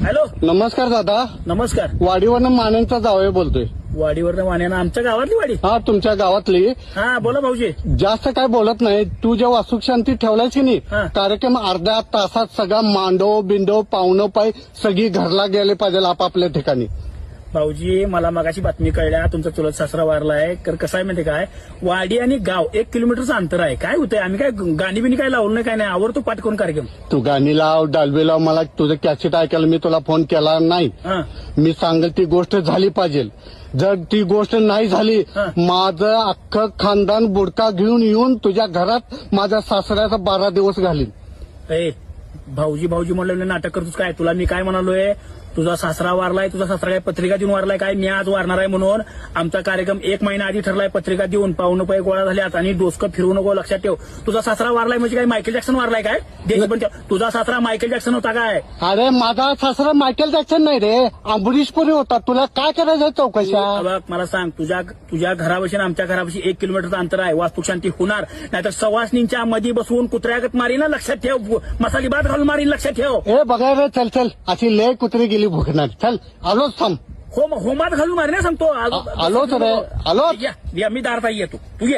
Hello. नमस्कार दादा. नमस्कार. वाडीवरनं मानेंचा जावई बोलतोय. वाडीवरनं वाण्यानं आमच्या गावातली वाडी. हा, तुमच्या गावातली. हा बोला भाऊजी. जास्त काय बोलत नाही. तू जेव्हा सुख शांती ठेवलायस की नाही, हा. कार्यक्रम अर्ध्या तासात सगळा मांडव बिंडव पाहुणं पाय सगळी घरला गेले पाहिजे आपापल्या ठिकाणी. भाऊजी मला मगाशी बातमी कळल्या तुमचा चुलत सासरा वारलाय. तर कसं आहे माहिती काय, वाडी आणि गाव 1 किलोमीटरचं अंतर आहे. काय होतंय, आम्ही काय गाणी बिनी काय लावलं नाही, काय नाही, आवडतो पाठ करून कार्यक्रम. तू गाणी लाव डालबी लाव, मला तुझं कॅसेट ऐकायला मी तुला फोन केला नाही. हा. मी सांगेल ती गोष्ट झाली पाहिजे. जर ती गोष्ट नाही झाली, हा. माझं अख्खं खानदान बुडका घेऊन येऊन तुझ्या घरात माझ्या सासऱ्याचा 12 दिवस घालीन. ए भाऊजी भाऊजी म्हणलं नाटक करतोस काय. तुला मी काय म्हणालोय, तुझा सासरा वारलाय, तुझा सासरा काय पत्रिका देऊन वारलाय काय, मी आज वारणार आहे म्हणून आमचा कार्यक्रम 1 महिना आधी ठरलाय. पत्रिका देऊन पाहुणं पाय गोळा झाल्यात आणि डोसकं फिरू नको. लक्षात ठेव, तुझा सासरा वारलाय म्हणजे काय मायकेल जॅक्सन वारलाय काय. देश पण तुझा सासरा मायकेल जॅक्सन होता काय. अरे माझा सासरा मायकेल जॅक्सन नाही रे, अमरीश पुरी होता. तुला काय करायचं चौकशा. बघ मला सांग, तुझ्या घरापाशी आणि आमच्या घरापाशी 1 किलोमीटरचं अंतर आहे. वास्तुशांती होणार नाहीतर सवासनींच्या मध्ये बसवून कुत्र्यागत मारीन. लक्षात ठेव, मसाली भात घालून मारीन. लक्षात ठेव. ए बघा रे, चल चल, अशी लय कुत्री गेली भुकणार. चल आलोच, थांब. होमात घालून मारीन सांगतो. आलोच रे, आलोच. या मी दारात येतो, तू ये.